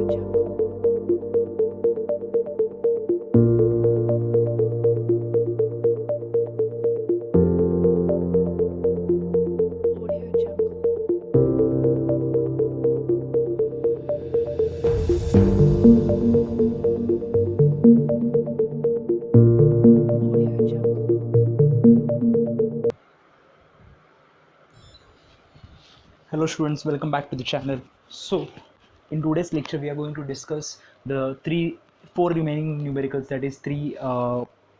Hello students, welcome back to the channel. So in today's lecture we are going to discuss the four remaining numericals, that is three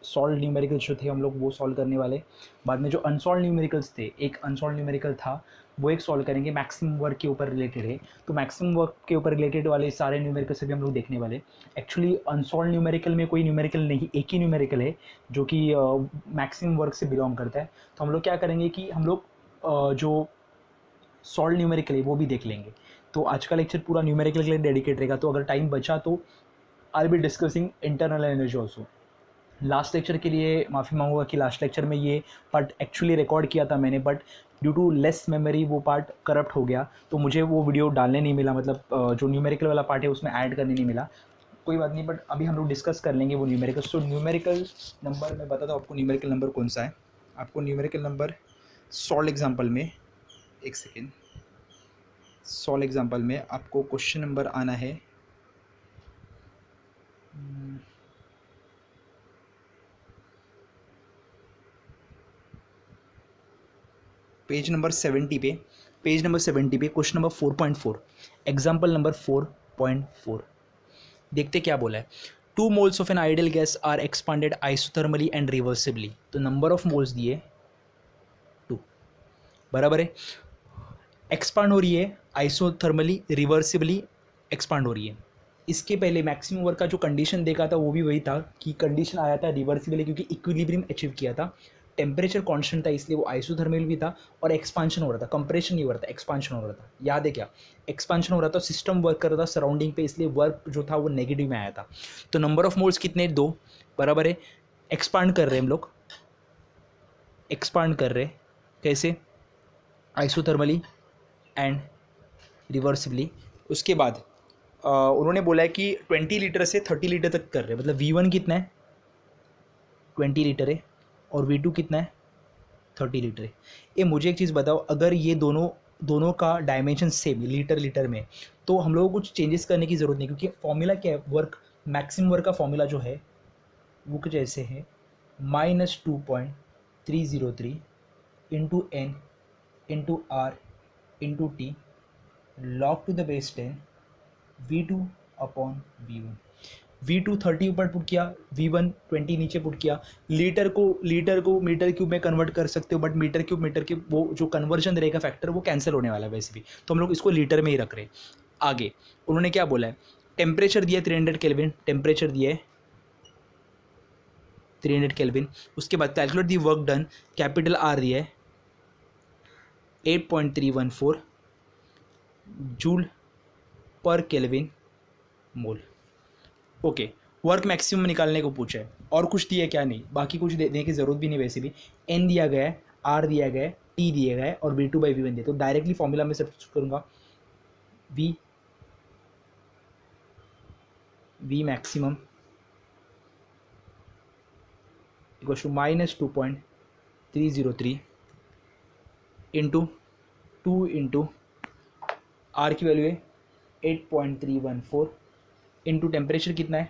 solve numericals जो थे हम लोग वो solve करने वाले. बाद में जो अनसॉल्व न्यूमेरिकल्स थे, एक अनसॉल्व न्यूमेरिकल था वो एक सॉल्व करेंगे, मैक्सिमम वर्क के ऊपर रिलेटेड है. तो मैक्सिमम वर्क के ऊपर रिलेटेड वाले सारे न्यूमेरिकल से भी हम लोग देखने वाले. एक्चुअली अनसॉल्व न्यूमेरिकल में कोई न्यूमेरिकल नहीं, एक ही न्यूमेरिकल है जो कि मैक्सिमम वर्क से बिलोंग करता है. तो हम लोग क्या करेंगे कि हम लोग जो सॉल्व न्यूमेरिकल है वो भी देख लेंगे. तो आज का लेक्चर पूरा न्यूमेरिकल के लिए डेडिकेट रहेगा. तो अगर टाइम बचा तो I be discussing internal energy also. Last lecture के लिए माफ़ी मांगूंगा कि लास्ट लेक्चर में ये पार्ट एक्चुअली रिकॉर्ड किया था मैंने, but due to less memory वो पार्ट करप्ट हो गया, तो मुझे वो वीडियो डालने नहीं मिला, मतलब जो न्यूमेरिकल वाला पार्ट है उसमें ऐड करने नहीं मिला. कोई बात नहीं, बट अभी हम लोग डिस्कस कर लेंगे वो न्यूमेरिकल. तो न्यूमेरिकल नंबर मैं बताता हूँ आपको न्यूमेरिकल नंबर कौन सा है. आपको न्यूमेरिकल नंबर सॉल्व एग्जाम्पल में, एक सेकेंड, सॉल्व एग्जाम्पल में आपको क्वेश्चन नंबर आना है पेज नंबर 70 पे. पेज नंबर 70 पे क्वेश्चन नंबर 4.4, एग्जाम्पल नंबर 4.4. देखते क्या बोला है. 2 moles of an ideal gas are expanded isothermally and reversibly. तो नंबर ऑफ मोल्स दिए 2, बराबर है. एक्सपांड हो रही है आइसोथर्मली, रिवर्सिबली एक्सपांड हो रही है. इसके पहले मैक्सिमम वर्क का जो कंडीशन देखा था वो भी वही था कि कंडीशन आया था रिवर्सिबली, क्योंकि इक्विलिब्रियम अचीव किया था, टेम्परेचर कांस्टेंट था, इसलिए वो आइसोथर्मल भी था और एक्सपांशन हो रहा था, कंप्रेशन नहीं हो रहा था, एक्सपांशन हो रहा था. याद है क्या? एक्सपांशन हो रहा था, सिस्टम वर्क कर रहा था सराउंडिंग पे, इसलिए वर्क जो था वो नेगेटिव में आया था. तो नंबर ऑफ मोल्स कितने? 2, बराबर है. एक्सपांड कर रहे हैं हम लोग, एक्सपांड कर रहे कैसे? Isothermally and reversibly. उसके बाद उन्होंने बोला है कि 20 लीटर से 30 लीटर तक कर रहे हैं, मतलब V1 कितना है? 20 लीटर है, और V2 कितना है? 30 लीटर है. ये मुझे एक चीज़ बताओ, अगर ये दोनों दोनों का डायमेंशन सेम लीटर लीटर में, तो हम लोगों को कुछ चेंजेस करने की ज़रूरत नहीं, क्योंकि फॉर्मूला क्या है, वर्क मैक्सिमम वर्क का फॉर्मूला जो है वो कुछ ऐसे है, -2.303 into n into are into T log to the base 10 V2 upon V1. V2 30 ऊपर पुट किया, V1 20 नीचे पुट किया. लीटर को मीटर क्यूब में कन्वर्ट कर सकते हो, बट मीटर क्यूब वो जो कन्वर्जन रहेगा फैक्टर वो कैंसिल होने वाला है वैसे भी, तो हम लोग इसको लीटर में ही रख रहे हैं. आगे उन्होंने क्या बोला है? टेम्परेचर दिया 300 केल्विन, टेम्परेचर दिया है 300 केल्विन. उसके बाद calculate the work done, capital R दिया है 8.314 जूल पर केल्विन मोल. ओके, वर्क मैक्सिमम निकालने को पूछा है, और कुछ दिया क्या? नहीं, बाकी कुछ देने की ज़रूरत भी नहीं वैसे भी. एन दिया गया है, आर दिया गया है, टी दिया गया है, और V2/V1 दिया. तो डायरेक्टली फॉर्मूला में सब्स्टिट्यूट करूँगा. V maximum equals to -2.303 into 2 into r की वैल्यू है 8.314 इंटू टेम्परेचर कितना है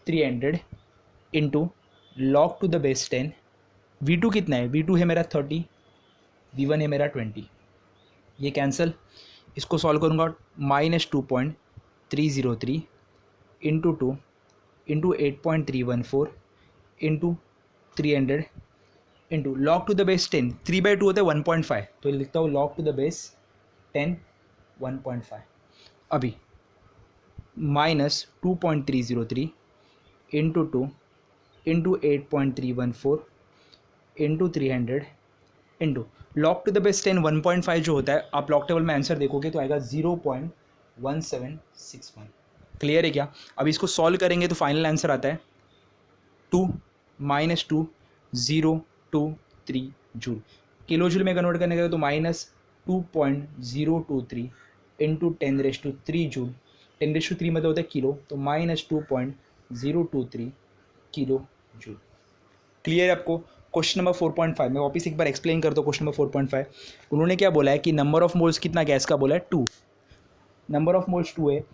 300 into log to the base 10. V2 कितना है? V2 है मेरा 30, V1 है मेरा 20. ये कैंसिल. इसको सॉल्व करूँगा, -2.303 into 2 into 8.314 into 300 into log to the base 10. 3/2 होता है 1.5, तो लिखता हूँ लॉग टू द बेस 10 1.5. अभी -2.303 into 2 into 8.314 into 300 into log to the base 10 1.5 जो होता है, आप लॉग टेबल में आंसर देखोगे तो आएगा 0.1761. क्लियर है क्या? अब इसको सॉल्व करेंगे तो फाइनल आंसर आता है 2-2.023 जूल. किलो जूल में कन्वर्ट करने का तो -2.023 इंटू 10⁻³ जूल 10⁻³ मतलब होता है किलो, तो -2.023 किलो जूल। क्लियर है आपको? क्वेश्चन नंबर 4.5 मैं वापस एक बार एक्सप्लेन करता हूँ। क्वेश्चन नंबर 4.5 उन्होंने क्या बोला है कि नंबर ऑफ मोल्स कितना गैस का बोला है 2, नंबर ऑफ मोल्स 2 है,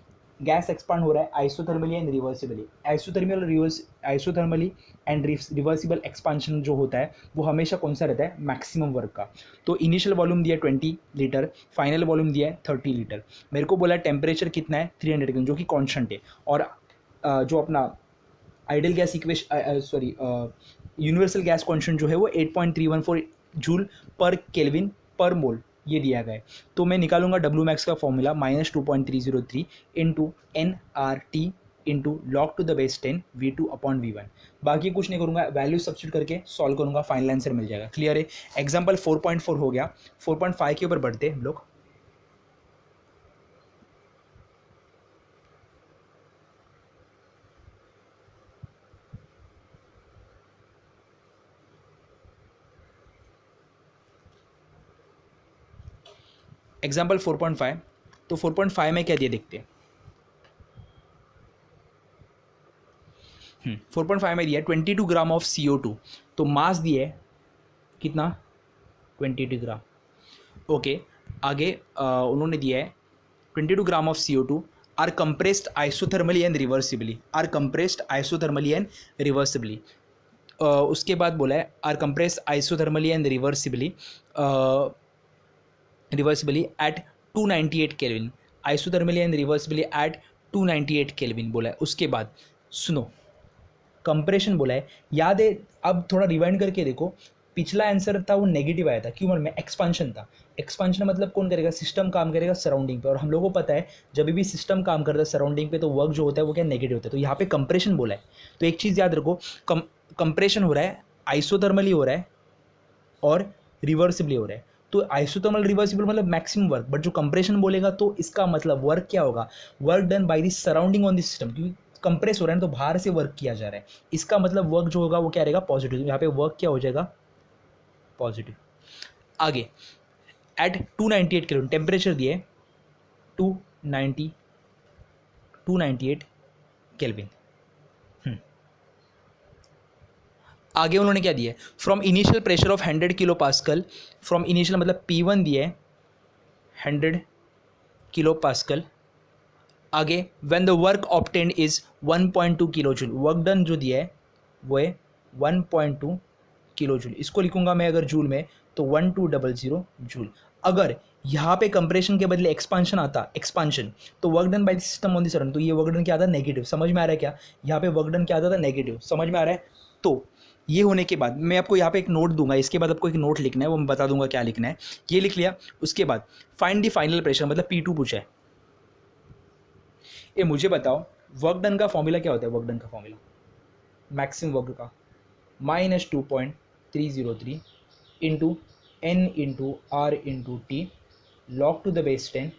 गैस एक्सपांड हो रहा है isothermally and reversibly. Isothermally and reversible expansion जो होता है वो हमेशा कौन सा रहता है, मैक्सिमम वर्क का। तो इनिशियल वॉल्यूम दिया है 20 लीटर, फाइनल वॉल्यूम दिया है 30 लीटर। मेरे को बोला टेम्परेचर कितना है 300 केल्विन जो कि कॉन्स्टेंट है, और जो अपना ideal gas equation sorry universal gas constant जो है वो 8.314 जूल पर केल्विन पर मोल ये दिया गया है। तो मैं निकालूंगा डब्ल्यू मैक्स का formula -2.303 into NRT into log to the base 10 V2/V1। बाकी कुछ नहीं करूंगा, वैल्यू सब्स्टिट्यूट करके सॉल्व करूंगा, फाइनल आंसर मिल जाएगा। क्लियर है? एग्जाम्पल 4.4 हो गया। 4.5 के ऊपर बढ़ते हम लोग। एग्जाम्पल 4.5, तो 4.5 में क्या दिया देखते हैं। 4.5 में दिया 22 ग्राम ऑफ CO2, तो मास दिया है कितना 22 ग्राम। ओके, आगे उन्होंने दिया है 22 gram of CO2 are compressed isothermally and reversibly, are compressed isothermally and reversibly. उसके बाद बोला है are compressed isothermally and reversibly at 298 kelvin, isothermally and reversibly at 298 kelvin बोला है। उसके बाद सुनो, कंप्रेशन बोला है, याद है? अब थोड़ा रिवाइंड करके देखो, पिछला आंसर था वो नेगेटिव आया था, क्यों? में एक्सपांशन था। एक्सपांशन मतलब कौन करेगा, सिस्टम काम करेगा सराउंडिंग पे, और हम लोगों को पता है जब भी सिस्टम काम करता है सराउंडिंग पे तो वर्क जो होता है वो क्या, नेगेटिव होता है। तो यहाँ पे कंप्रेशन बोला है, तो एक चीज़ याद रखो, कंप्रेशन हो रहा है, आइसोथर्मली हो रहा है और रिवर्सिबली हो रहा है। तो आइसोथर्मल रिवर्सिबल मतलब मैक्सिमम वर्क, बट जो कंप्रेशन बोलेगा तो इसका मतलब वर्क क्या होगा, work done by the surrounding on the system, क्योंकि कंप्रेस हो रहा है ना तो बाहर से वर्क किया जा रहा है, इसका मतलब वर्क जो होगा वो क्या रहेगा, पॉजिटिव। यहाँ पे वर्क क्या हो जाएगा, पॉजिटिव। आगे एट 298 केल्विन टेम्परेचर दिए 290 298 केल्विन। आगे उन्होंने क्या दिया है, from initial pressure of 100 kilo pascal, from initial मतलब P1 दिया है 100 किलो पास्कल। आगे when the work obtained is 1.2 kilo joule, work done जो दिया है वो है 1.2 किलो जूल। इसको लिखूंगा मैं अगर जूल में तो 1200 जूल। अगर यहाँ पे कंप्रेशन के बदले एक्सपांशन आता, एक्सपांशन, तो work done by the system on this run, तो ये वर्क डन क्या आता है, नेगेटिव। समझ में आ रहा है क्या? यहाँ पे वर्क डन क्या आता था, नेगेटिव। समझ में आ रहा है? तो ये होने के बाद मैं आपको यहाँ पे एक नोट दूंगा, इसके बाद आपको एक नोट लिखना है, वो मैं बता दूंगा क्या लिखना है। ये लिख लिया, उसके बाद फाइंड द फाइनल प्रेशर मतलब P2 पूछा है। ये मुझे बताओ वर्क डन का फॉर्मूला क्या होता है, वर्क डन का फॉर्मूला मैक्सिमम वर्क का -2.303 into n into are into T log to the base 10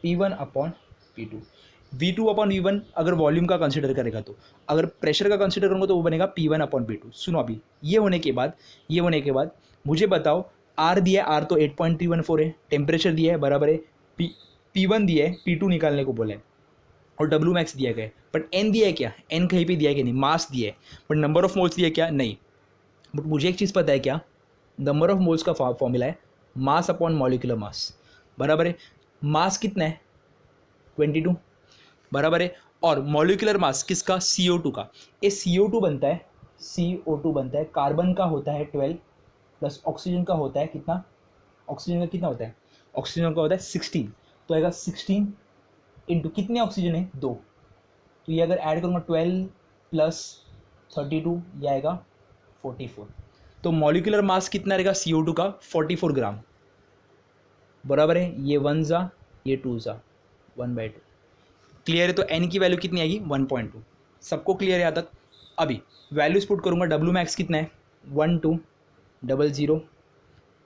P1/P2। V2/V1 अगर वॉल्यूम का कंसिडर करेगा तो, अगर प्रेशर का कंसिडर करूँगा तो वो बनेगा P1/P2। सुनो अभी, ये होने के बाद मुझे बताओ आर दिया है, आर तो 8.314 है, टेम्परेचर दिया है बराबर है, P1 दिया है, P2 निकालने को बोला है, और डब्ल्यू मैक्स दिया गया है। बट एन दिया है क्या, एन कहीं पे दिया है कि नहीं, मास दिया है, बट नंबर ऑफ मोल्स दिया है क्या, नहीं। बट मुझे एक चीज़ पता है क्या, नंबर ऑफ मोल्स का फॉर्मूला है मास अपॉन मॉलिक्यूलर मास, बराबर है। मास कितना है 22, बराबर है, और मॉलिक्यूलर मास किसका, CO2 का। ये CO2 बनता है, कार्बन का होता है 12 प्लस ऑक्सीजन का होता है कितना, ऑक्सीजन का कितना होता है, ऑक्सीजन का होता है 16, तो आएगा 16 इंटू कितने ऑक्सीजन है, 2, तो ये अगर ऐड करूँगा 12 प्लस 32 ये आएगा 44। तो मॉलिक्यूलर मास कितना रहेगा CO2 का, 44 ग्राम, बराबर है। ये 1 ज़ा, ये 2 ज़ा, 1/2। क्लियर है? तो एन की वैल्यू कितनी आएगी 1.2। सबको क्लियर है यहाँ तक? अभी वैल्यूज पुट करूँगा, डब्ल्यू मैक्स कितना है 1200,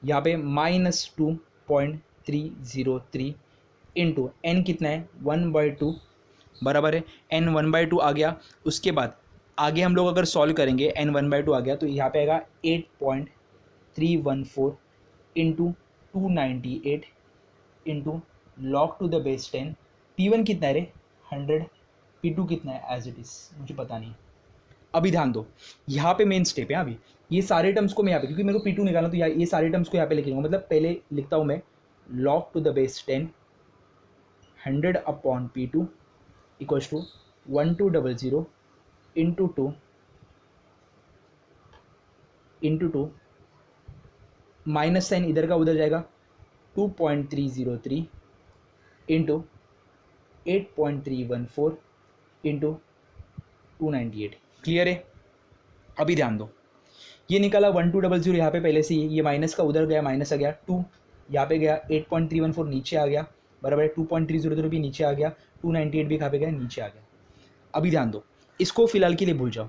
यहाँ पे -2.303 इंटू एन कितना है 1/2, बराबर है। एन 1/2 आ गया। उसके बाद आगे हम लोग अगर सॉल्व करेंगे, एन 1/2 आ गया तो यहाँ पे आएगा 8.314 into 298 into log to the base 10। P1 कितना है रे, 100, P2 कितना है एज इट इज मुझे पता नहीं। अभी ध्यान दो, यहाँ पे मेन स्टेप है। अभी ये सारे टर्म्स को मैं यहाँ पे, क्योंकि मेरे को P2 निकालना, तो ये सारे टर्म्स को यहाँ पे लिखूंगा। मतलब पहले लिखता हूँ मैं log to the base 10 100 upon P2 equals to 1200 into 2 into 2, minus sign इधर का उधर जाएगा, 2.303 इंटू 8.314 इंटू 298। क्लियर है? अभी ध्यान दो, ये निकाला 1200 यहाँ पे पहले से ही, ये माइनस का उधर गया, माइनस आ गया 2, यहाँ पे गया 8.314 नीचे आ गया, बराबर है 2.303 भी नीचे आ गया, 298 भी कहाँ पे गया, नीचे आ गया। अभी ध्यान दो, इसको फिलहाल के लिए भूल जाओ,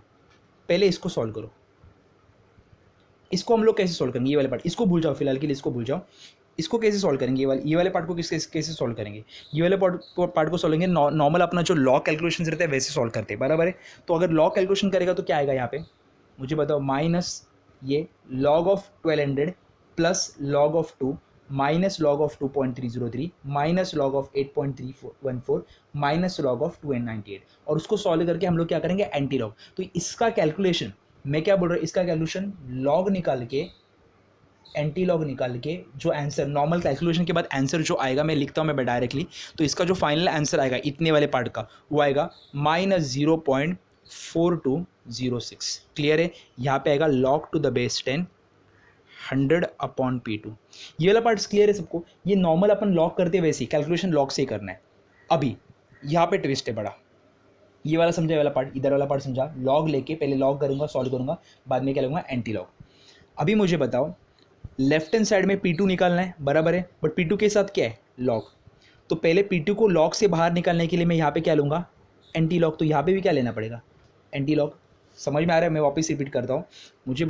पहले इसको सॉल्व करो। इसको हम लोग कैसे सॉल्व करेंगे, ये वाले पार्ट इसको भूल जाओ, फिलहाल के लिए इसको भूल जाओ। इसको कैसे सॉल्व करेंगे, ये वाले पार्ट को कैसे सॉल्व करेंगे, ये वाले पार्ट को सॉल्व करेंगे नॉर्मल अपना जो लॉग कैलकुलेशन रहता है वैसे सॉल्व करते हैं, बराबर है। तो अगर लॉग कैलकुलेशन करेगा तो क्या आएगा यहाँ पे, मुझे बताओ, माइनस ये log of 1200 plus log of 2 minus log of 2.303 minus log of 8.314 minus log of 298, और उसको सॉल्व करके हम लोग क्या करेंगे, एंटी लॉग। तो इसका कैलकुलेशन, मैं क्या बोल रहा हूँ, इसका कैलकुलेशन लॉग निकाल के, एंटी लॉग निकाल के जो आंसर नॉर्मल कैलकुलेशन के बाद आंसर जो आएगा, मैं लिखता हूँ मैं डायरेक्टली, तो इसका जो फाइनल आंसर आएगा इतने वाले पार्ट का, वो आएगा -0.4206। क्लियर है? यहाँ पे आएगा log to the base 10 100 upon P2। ये वाला पार्ट क्लियर है सबको? ये नॉर्मल अपन लॉग करते वैसे ही कैलकुलेशन लॉग से ही करना है। अभी यहाँ पे ट्विस्ट है बड़ा, ये वाला समझा, वाला पार्ट, इधर वाला पार्ट समझा। लॉग लेके पहले लॉग करूंगा, सॉल्व करूंगा, बाद में क्या लूंगा, एंटी लॉग। अभी मुझे बताओ, लेफ्ट हैंड साइड में P2 निकालना है, बराबर है, बट P2 के साथ क्या है, लॉग। तो पहले P2 को लॉग से बाहर निकालने के लिए मैं यहाँ पे क्या लूँगा, एंटी लॉग। तो यहाँ पे भी क्या लेना पड़ेगा, एंटी लॉग। समझ में आ रहा है? मैं वापस रिपीट करता हूँ, मुझे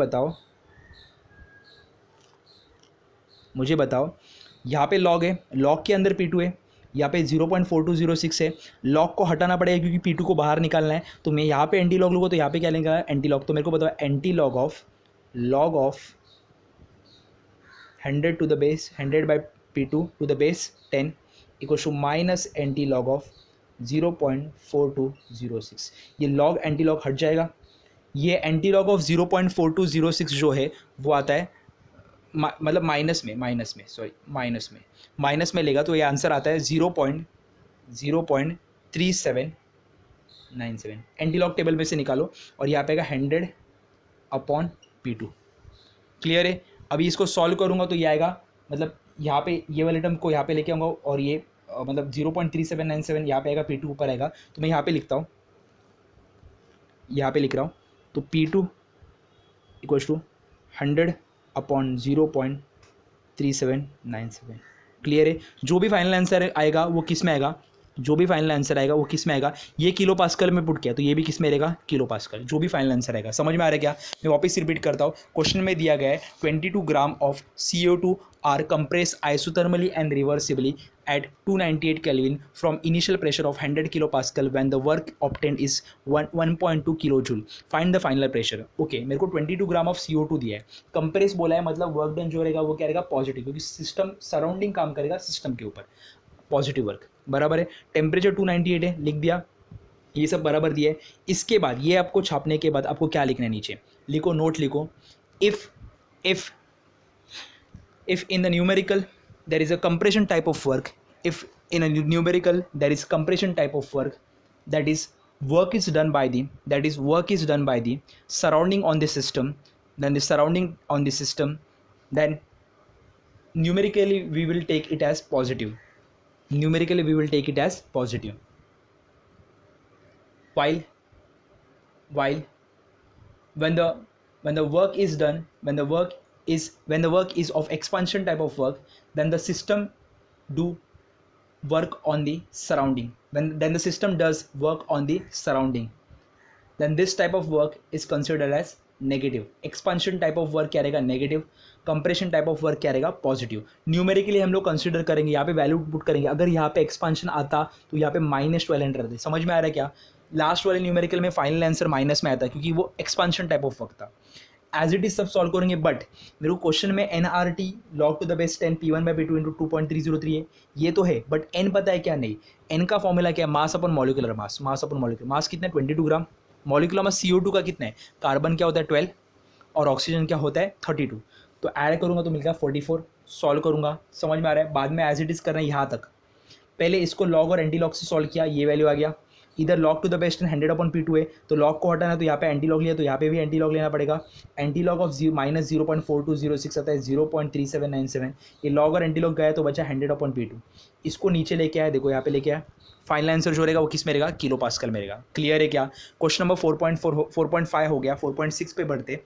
बताओ यहाँ पे लॉग है, लॉग के अंदर P2 है, यहाँ पे 0.4206 है, लॉग को हटाना पड़ेगा क्योंकि P2 को बाहर निकालना है। तो मैं यहाँ पे एंटी लॉग लूँगा, तो यहाँ पे क्या लेंगे, एंटी लॉग। तो मेरे को बताओ, anti log of 100 to the base 100 by P2 to the base 10 equal to minus anti log of 0.4206। ये लॉग एंटी लॉग हट जाएगा। ये एंटी लॉग ऑफ 0.4206 जो है वो आता है मतलब माइनस में लेगा, तो ये आंसर आता है 0.3797। एंटी लॉग टेबल में से निकालो और यहाँ पे आएगा 100 अपॉन P2। क्लियर है? अभी इसको सॉल्व करूंगा तो ये आएगा, मतलब यहाँ पे ये वाले टर्म को यहाँ पे लेके आऊँगा, और ये मतलब 0.3797 यहाँ पे आएगा, P2 ऊपर आएगा। तो मैं यहाँ पे लिखता हूँ, यहाँ पे लिख रहा हूँ, तो P2 equals to 100 upon 0.3797। Clear है? जो भी फाइनल आंसर आएगा वो किस में आएगा, ये किलो पास्कल में पुट किया, तो ये भी किस में रहेगा, किलो पास्कल। जो भी फाइनल आंसर आएगा, समझ में आ रहा है क्या? मैं वापस रिपीट करता हूँ, क्वेश्चन में दिया गया है 22 gram of CO2 are compress isothermally and reversibly at 298 Kelvin from initial pressure of 100 kilopascal when the work obtained is 1.2 kilojoule. Find the final pressure. Okay, मेरे को 22 ग्राम ऑफ CO2 दिया है, कंप्रेस बोला है, मतलब वर्क डन जो रहेगा वो क्या रहेगा, पॉजिटिव, क्योंकि सिस्टम सराउंडिंग काम करेगा सिस्टम के ऊपर, पॉजिटिव वर्क, बराबर है। टेम्परेचर 298 है, लिख दिया, ये सब बराबर दिया है। इसके बाद ये आपको छापने के बाद आपको क्या लिखना है, नीचे लिखो, नोट लिखो, if in the numerical there is a compression type of work, if in a numerical there is compression type of work, that is work is done by the surrounding on the system, then the surrounding on the system, then numerically we will take it as positive, while when the work is done, when the work is of expansion type of work, then the system do work on the surrounding, then the system does work on the surrounding, then this type of work is considered as negative. Expansion type of work क्या रहेगा, negative. Compression type of work क्या रहेगा, positive. Numerically हम लोग consider करेंगे, यहाँ पे value put करेंगे। अगर यहाँ पे एक्सपांशन आता तो यहाँ पे -1200 रहते। समझ में आ रहा है क्या? लास्ट वाले न्यूमेरिकल में फाइनल आंसर माइनस में आता है क्योंकि वो एक्सपांशन टाइप ऑफ वर्क था। एज इट इज सब सॉल्व करेंगे, बट मेरे को क्वेश्चन में NRT log to the base 10 P1/P2 into 2.303 है, ये तो है, बट एन पता है क्या? नहीं। एन का फॉर्मूला क्या है? मास अपन मॉलिकुलर मास, मास अपन मॉलिकुलर मास कितना है? 22 ग्राम। मॉलिकुलर मास CO2 का कितना है? कार्बन क्या होता है? 12, और ऑक्सीजन क्या होता है? 32। तो ऐड करूंगा तो मिलेगा 44। सॉल्व करूंगा, समझ में आ रहा है? बाद में एज इट इज करना है यहाँ तक। पहले इसको लॉग और एंटी लॉग से सॉल्व किया, ये वैल्यू आ गया। इधर log to the best 100/P2 है, तो लॉग को हटाना है तो यहाँ पे एंटी लॉग लिया, तो यहाँ पे भी एंटी लॉग लेना पड़ेगा। एंटी लॉग ऑफ -0.4206 आता है 0.3797। ये लॉग और एंटी लॉग गया तो बचा 100/P2। इसको नीचे लेके आया, देखो यहाँ पे लेके आया। फाइनल आंसर जो रहेगा वो किस में रहेगा? किलो पास्कल में रहेगा। क्लियर है क्या? क्वेश्चन नंबर 4.5 हो गया। 4.6 पे बढ़ते।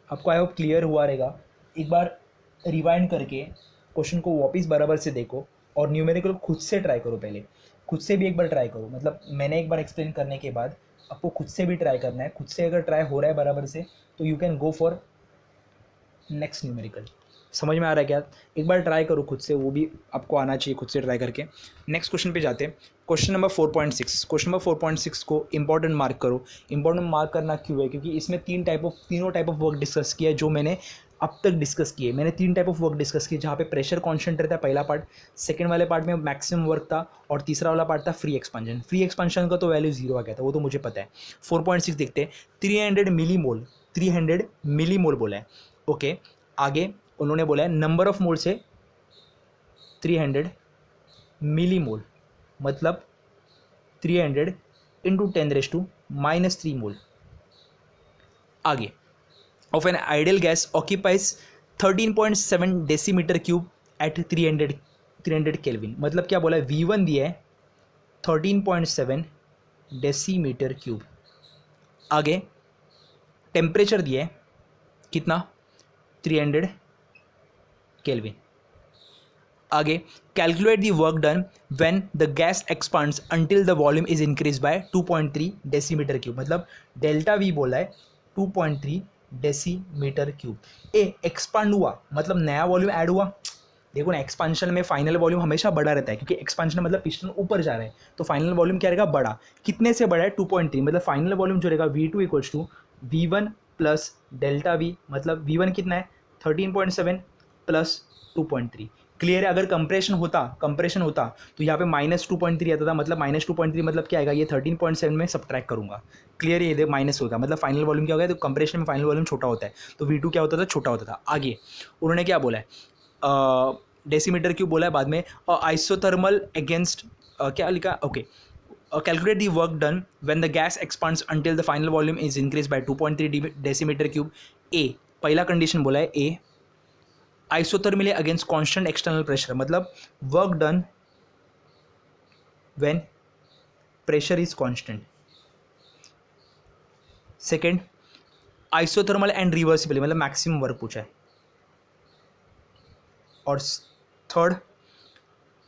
आपको आई होप क्लियर हुआ रहेगा। एक बार रिवाइंड करके क्वेश्चन को वापस बराबर से देखो और न्यूमेरिकल खुद से ट्राई करो। पहले खुद से भी एक बार ट्राई करो, मतलब मैंने एक बार एक्सप्लेन करने के बाद आपको खुद से भी ट्राई करना है। खुद से अगर ट्राई हो रहा है बराबर से तो you can go for next numerical. समझ में आ रहा है क्या? एक बार ट्राई करो खुद से, वो भी आपको आना चाहिए खुद से ट्राई करके। नेक्स्ट क्वेश्चन पे जाते हैं। Question number 4.6। क्वेश्चन नंबर 4.6 को इंपॉर्टेंट मार्क करो। इंपॉर्टेंट मार्क करना क्यों है? क्योंकि इसमें तीनों टाइप ऑफ वर्क डिस्कस किया है जो मैंने अब तक डिस्कस किए। मैंने 3 टाइप ऑफ वर्क डिस्कस किए, जहाँ पे प्रेशर कांस्टेंट रहता है पहला पार्ट, सेकंड वाले पार्ट में मैक्सिमम वर्क था, और तीसरा वाला पार्ट था फ्री एक्सपांशन। फ्री एक्सपांशन का तो वैल्यू 0 आ गया था, वो तो मुझे पता है। 4.6 देखते हैं। 300 मिलीमोल, 300 मिलीमोल बोला है। ओके, आगे उन्होंने बोला है नंबर ऑफ मोल से 300 मिलीमोल, मतलब 300 इंटू 10⁻³ मोल। आगे, of an ideal gas occupies 13.7 decimetre cube at 300 kelvin. मतलब क्या बोला है? V1 दिया है 13.7 डेसीमीटर क्यूब। आगे टेम्परेचर दिया है कितना? 300 केल्विन। आगे calculate the work done when the gas expands until the volume is increase by 2.3 decimetre cube. मतलब डेल्टा वी बोला है 2.3 डेसीमीटर क्यूब। एक्सपांड हुआ मतलब नया वॉल्यूम ऐड हुआ। देखो ना, एक्सपांशन में फाइनल वॉल्यूम हमेशा बड़ा रहता है, क्योंकि एक्सपांशन मतलब पिस्टन ऊपर जा रहा है, तो फाइनल वॉल्यूम क्या रहेगा? बड़ा। कितने से बड़ा है? 2.3। मतलब फाइनल वॉल्यूम जो रहेगा V2 equals to V1 plus delta v. मतलब V1 कितना है? 13.7 प्लस 2.3। क्लियर है? अगर कंप्रेशन होता तो यहाँ पे -2.3 आता था। मतलब -2.3 मतलब क्या आएगा? ये 13.7 में सब्ट्रैक्ट करूंगा। क्लियर है? ये माइनस होगा, मतलब फाइनल वॉल्यूम क्या होगा? तो कंप्रेशन में फाइनल वॉल्यूम छोटा होता है, तो V2 क्या होता था? छोटा होता था। आगे उन्होंने क्या बोला है? डेसीमीटर क्यूब बोला है बाद में। आइसोथर्मल अगेंस्ट क्या लिखा? Okay, calculate the work done when the gas expands until the final volume is increased by 2.3 decimetre cube. A पहला कंडीशन बोला है A, isothermally against constant external pressure, मतलब work done when pressure is constant. Second, isothermal and reversible, मतलब maximum work पूछा है। और third,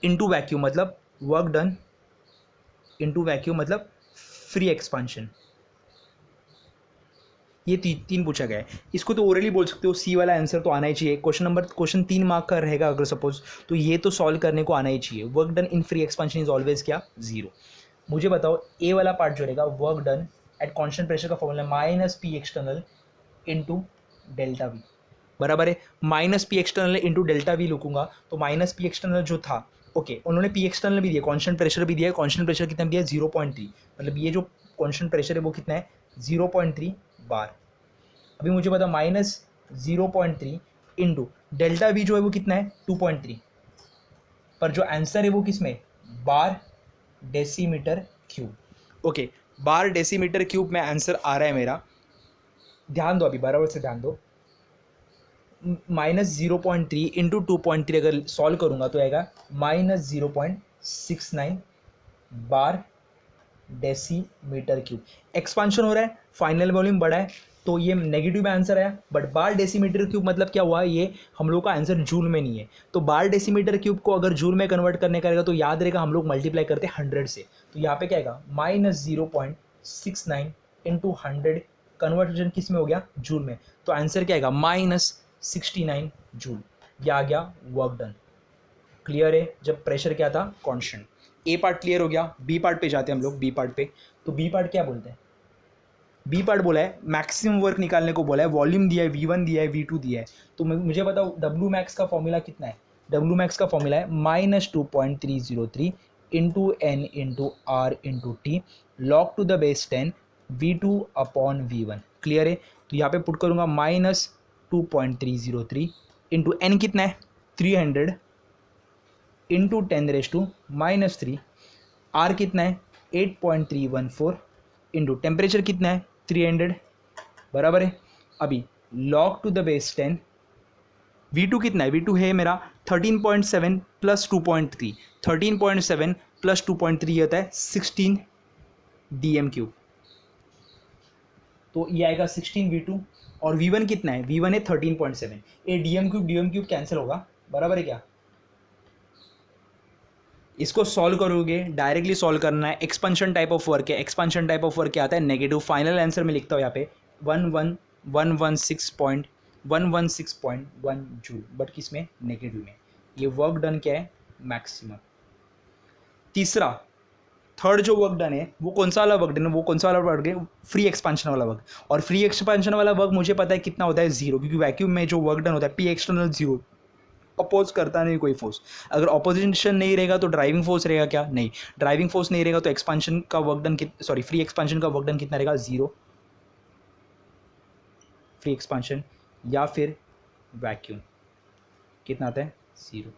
into vacuum, मतलब work done into vacuum, मतलब फ्री एक्सपांशन। ये तीन पूछा गया है। इसको तो ओरली बोल सकते हो, सी वाला आंसर तो आना ही चाहिए। क्वेश्चन 3 मार्क का रहेगा अगर सपोज, तो ये तो सॉल्व करने को आना ही चाहिए। Work done in free expansion is always क्या? 0। मुझे बताओ ए वाला पार्ट जो रहेगा, work done at constant pressure का formula -P external into delta V, बराबर है। -P external into delta V लिखूंगा तो -P एक्सटर्नल जो था, ओके, उन्होंने P एक्सटर्नल भी दिया, कांस्टेंट प्रेशर भी दिया है। कांस्टेंट प्रेशर कितना दिया है? 0.3। मतलब ये जो कांस्टेंट प्रेशर है वो कितना है? 0.3 बार। अभी मुझे पता -0.3 इंटू डेल्टा वी जो है वो कितना है? 2.3। पर जो आंसर है वो किस में? बार डेसीमीटर क्यूब। ओके, बार डेसीमीटर क्यूब में आंसर आ रहा है मेरा। ध्यान दो, अभी बराबर से ध्यान दो। -0.3 इंटू 2.3 अगर सॉल्व करूंगा तो आएगा -0.69 बार डेसीमीटर क्यूब। एक्सपांशन हो रहा है, फाइनल वॉल्यूम बड़ा है, तो ये नेगेटिव में आंसर आया। बट बार डेसीमीटर क्यूब मतलब क्या हुआ? ये हम लोग का आंसर जूल में नहीं है, तो बार डेसीमीटर क्यूब को अगर जूल में कन्वर्ट करने का रहेगा तो याद रहेगा हम लोग मल्टीप्लाई करते हैं 100 से। तो यहाँ पे क्या आएगा? -0.69 इंटू 100, कन्वर्जन किस में हो गया? जूल में। तो आंसर क्या आएगा? -69 जूल। यह आ गया वर्क डन। क्लियर है? जब प्रेशर क्या था? कांस्टेंट। ए पार्ट क्लियर हो गया, बी पार्ट पे जाते हैं हम लोग, बी पार्ट पे। तो बी पार्ट क्या बोलते हैं, बी पार्ट बोला है मैक्सिमम वर्क निकालने को बोला है, वॉल्यूम दिया है, V1 दिया है, V2 दिया है। तो मुझे बताओ डब्ल्यू मैक्स का फॉर्मूला कितना है, डब्ल्यू मैक्स का फॉर्मूला है -2.303 into n into are into T log to the base 10 V2 upon V1। Clear है, तो यहाँ पे पुट करूंगा -2.303 इंटू एन कितना है 300 इंटू 10⁻³ आर कितना है 8.314 इंटू टेम्परेचर कितना है 300 बराबर है। अभी log to the base 10 V2 कितना है, V2 है मेरा 13.7 प्लस 2.3, 13.7 प्लस 2.3 होता है 16 DM³ तो ये आएगा 16 V2। और V1 कितना है, V1 है 13.7, ये DM³ कैंसिल होगा बराबर है क्या। इसको सॉल्व करोगे, डायरेक्टली सॉल्व करना है, एक्सपेंशन टाइप ऑफ वर्क है, एक्सपेंशन टाइप ऑफ वर्क क्या आता है नेगेटिव। फाइनल आंसर में लिखता हूँ यहाँ पे 11116.116.1 जूल, बट किस में नेगेटिव में। ये वर्क डन क्या है मैक्सिमम। तीसरा थर्ड जो वर्क डन है वो कौन सा वाला वर्क डन है, वो कौन सा वाला वर्क है, फ्री एक्सपेंशन वाला वर्क। और फ्री एक्सपेंशन वाला वर्क मुझे पता है कितना होता है जीरो, क्योंकि वैक्यूम में जो वर्क डन होता है पी एक्सटर्नल जीरो, अपोज करता नहीं कोई फोर्स। अगर ऑपोजिशन नहीं रहेगा तो ड्राइविंग फोर्स रहेगा क्या, नहीं। ड्राइविंग फोर्स नहीं रहेगा तो एक्सपेंशन का work done sorry free expansion का वर्क डन कितना रहेगा जीरो, फ्री एक्सपेंशन या फिर वैक्यूम कितना आता है जीरो।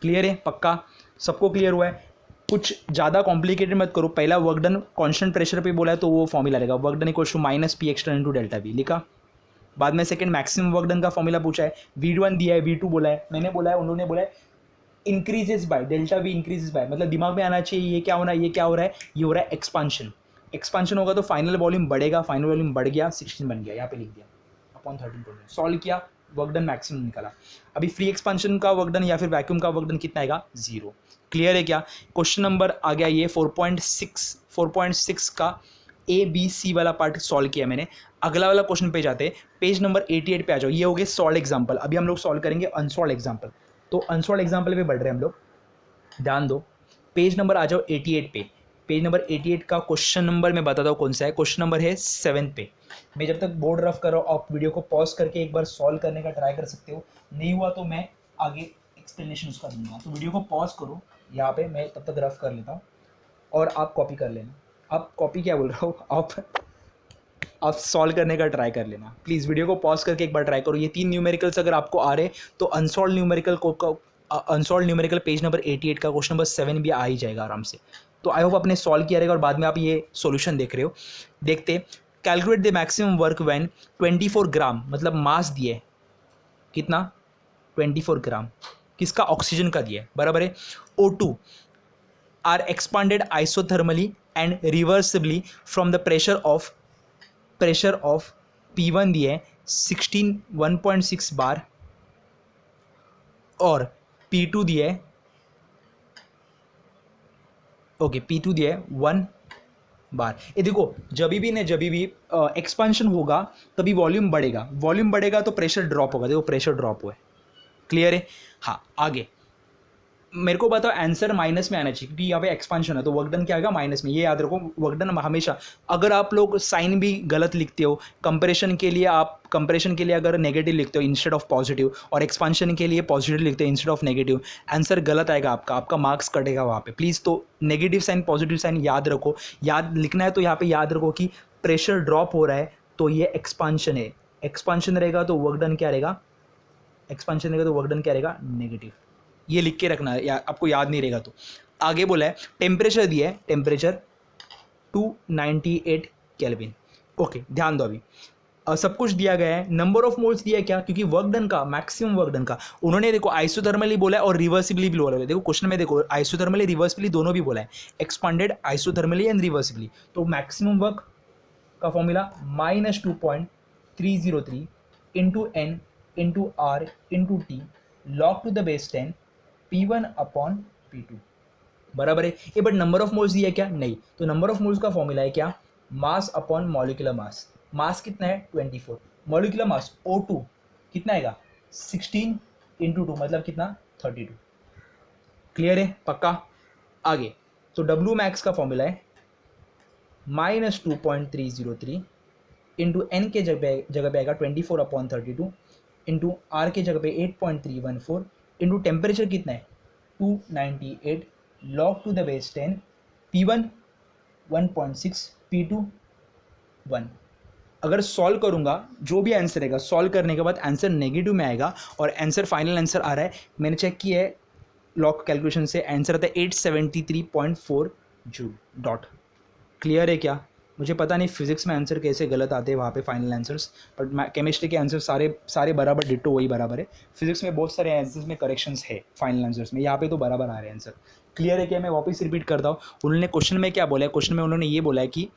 क्लियर है पक्का, सबको क्लियर हुआ है। कुछ ज़्यादा कॉम्प्लिकेटेड मत करो, पहला वर्क डन कॉन्स्टेंट प्रेशर पे बोला है तो वो फॉर्मूला रहेगा work done equal to minus p external into delta v लिखा। बाद में सेकंड मैक्सिमम वर्क डन का फॉर्मूला पूछा है, V1 दिया है, V2 बोला है, मैंने बोला है, उन्होंने बोला है increases by delta we, increases by मतलब दिमाग में आना चाहिए ये क्या होना है, ये क्या हो रहा है, ये हो रहा है एक्सपांशन। एक्सपांशन होगा तो फाइनल वॉल्यूम बढ़ेगा, फाइनल वॉल्यूम बढ़ गया 16 बन गया, यहाँ पे लिख दिया अपॉन 13 सॉल्व किया, वर्क डन मैक्सिमम निकाला। अभी फ्री एक्सपांशन का वर्क डन या फिर वैक्यूम का वर्क डन कितना आएगा जीरो। क्लियर है क्या। क्वेश्चन नंबर आ गया ये 4.6 का ABC वाला पार्ट सॉल्व किया मैंने। अगला वाला क्वेश्चन पे जाते हैं, पेज नंबर 88 पे आ जाओ। ये हो गए सॉल्व एग्जाम्पल, अभी हम लोग सॉल्व करेंगे अनसॉल्व एग्जाम्पल। तो अनसॉल्व एग्जाम्पल पे बढ़ रहे हैं हम लोग, ध्यान दो। पेज नंबर आ जाओ 88 पे, पेज नंबर 88 का क्वेश्चन नंबर मैं बताता हूँ कौन सा है, क्वेश्चन नंबर है 7 पे। मैं जब तक बोर्ड रफ कर रहा हूँ आप वीडियो को पॉज करके एक बार सॉल्व करने का ट्राई कर सकते हो, नहीं हुआ तो मैं आगे एक्सप्लेनेशन उसका दूंगा। तो वीडियो को पॉज करो यहाँ पे, मैं तब तक रफ कर लेता हूँ और आप कॉपी कर लेना। आप कॉपी क्या बोल रहा हो, आप सॉल्व करने का ट्राई कर लेना। प्लीज़ वीडियो को पॉज करके एक बार ट्राई करो। ये 3 न्यूमेरिकल्स अगर आपको आ रहे तो अनसॉल्व न्यूमेरिकल को अनसॉल्व न्यूमेरिकल पेज नंबर 88 का क्वेश्चन नंबर 7 भी आ ही जाएगा आराम से। तो आई होप आपने सॉल्व किया रहेगा और बाद में आप ये सॉल्यूशन देख रहे हो। देखते, calculate the maximum work when 24 ग्राम मतलब मास दिए कितना 24 ग्राम, किसका ऑक्सीजन का दिया है बराबर है। O2 are expanded isothermally and reversibly from the pressure of P1 दिए 16 1.6 बार और P2 दिए ओके P2 दिए 1 बार। ये देखो जब भी एक्सपांशन होगा तभी वॉल्यूम बढ़ेगा, वॉल्यूम बढ़ेगा तो प्रेशर ड्रॉप होगा, देखो प्रेशर ड्रॉप हुआ है। क्लियर है। हाँ आगे मेरे को बताओ आंसर माइनस में आना चाहिए क्योंकि यहाँ पे एक्सपांशन है तो वर्क डन क्या आएगा माइनस में, ये याद रखो वर्क डन हमेशा। अगर आप लोग साइन भी गलत लिखते हो, कंपैरिजन के लिए आप कंपैरिजन के लिए अगर नेगेटिव लिखते हो इंस्टेड ऑफ पॉजिटिव और एक्सपांशन के लिए पॉजिटिव लिखते हो इंस्टेड ऑफ नेगेटिव, आंसर गलत आएगा आपका, आपका मार्क्स कटेगा वहाँ पे प्लीज़। तो नेगेटिव साइन पॉजिटिव साइन याद रखो, याद लिखना है तो यहाँ पे याद रखो कि प्रेशर ड्रॉप हो रहा है तो ये एक्सपांशन है, एक्सपांशन रहेगा तो वर्क डन क्या रहेगा, एक्सपांशन रहेगा तो वर्क डन क्या रहेगा नेगेटिव। ये लिख के रखना है आपको याद नहीं रहेगा तो। आगे बोला है टेम्परेचर दिया है, टेम्परेचर 298 केल्विन। ओके ध्यान दो अभी सब कुछ दिया गया है, नंबर ऑफ मोल्स दिया है क्या, क्योंकि वर्क डन का मैक्सिमम वर्क डन का उन्होंने देखो आइसोथर्मली बोला है और रिवर्सिबली भी बोला है। देखो क्वेश्चन में देखो आइसोथर्मली रिवर्सिबली दोनों भी बोला है, एक्सपांडेड आइसोथर्मली एंड रिवर्सिबली। तो मैक्सिमम वर्क का formula -2.303 into n into are into T log to the base 10 P1 upon P2 बराबर है। ये बट नंबर ऑफ मोल्स दिया है क्या, नहीं। तो नंबर ऑफ मोल्स का फॉर्मूला है क्या, मास अपॉन मॉलिक्यूलर मास। मास कितना है 24, मॉलिक्यूलर मास O2 कितना आएगा 16 इंटू 2 मतलब कितना 32। क्लियर है पक्का। आगे तो डब्ल्यू मैक्स का फॉर्मूला है -2.303 इंटू एन के जगह पे आएगा 24/32 इंटू आर के जगह पे 8.314 इंटू टेम्परेचर कितना है 298 log to the base 10 P1 1.6 P2 1। अगर सॉल्व करूंगा जो भी आंसर आएगा सॉल्व करने के बाद आंसर नेगेटिव में आएगा और आंसर फाइनल आंसर आ रहा है, मैंने चेक किया है लॉग कैलकुलेशन से, आंसर आता है 873.4 जूल डॉट। क्लियर है क्या? मुझे पता नहीं फिजिक्स में आंसर कैसे गलत आते हैं वहाँ पे फाइनल आंसर्स, बट केमिस्ट्री के आंसर सारे सारे बराबर डिट्टो वही बराबर है। फिजिक्स में बहुत सारे आंसर्स में करेक्शंस है फाइनल आंसर्स में, यहाँ पे तो बराबर आ रहे हैं आंसर। क्लियर है क्या? मैं वापस रिपीट करता हूँ, उन्होंने क्वेश्चन में क्या बोला है, क्वेश्चन में उन्होंने ये बोला है कि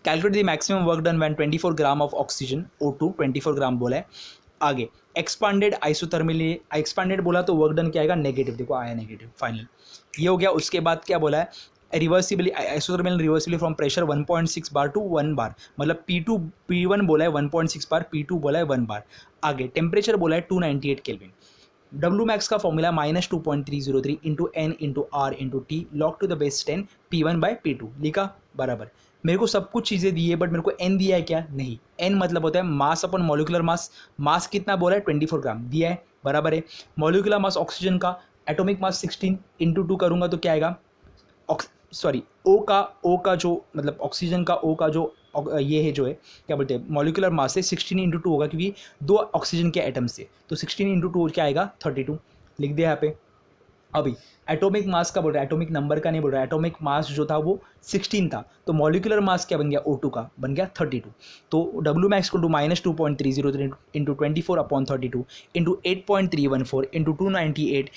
calculate the maximum work done when 24 gram of oxygen O2 24 ग्राम बोला है। आगे एक्सपांडेड आइसोथर्मली, एक्सपांडेड बोला तो वर्क डन क्या आएगा नेगेटिव, देखो आया नेगेटिव फाइनल, ये हो गया। उसके बाद क्या बोला है, reversibly isothermal reversibly from pressure 1.6 bar to 1 bar, मतलब P1 बोला है 1.6 बार, P2 बोला है 1 बार। आगे टेम्परेचर बोला है 298 केल्विन। डब्ल्यू मैक्स का formula -2.303 into n into are into T log to the base 10 P1/P2 लिखा बराबर। मेरे को सब कुछ चीज़ें दी है बट मेरे को एन दिया है क्या? नहीं। एन मतलब होता है मास अपन मॉलिकुलर मास। मास कितना बोला है 24 ग्राम दिया है बराबर है। मॉलिकुलर मास ऑक्सीजन का एटॉमिक मास 16 इंटू 2 करूँगा तो क्या आएगा, सॉरी ओ का जो मतलब ऑक्सीजन का ओ का जो ये है जो है क्या बोलते हैं मॉलिकुलर मास है 16 इंटू 2 होगा क्योंकि 2 ऑक्सीजन के एटम्स से, तो 16 इंटू 2 क्या आएगा 32 लिख दिया यहाँ पे। अभी एटॉमिक मास का बोल रहा है, एटॉमिक नंबर का नहीं बोल रहा है, एटॉमिक मास जो था वो 16 था, तो मॉलिकुलर मास क्या बन गया O2 का बन गया 32। तो डब्ल्यू मैक्स को टू -2.303 into 24/32 into 8.314 into 298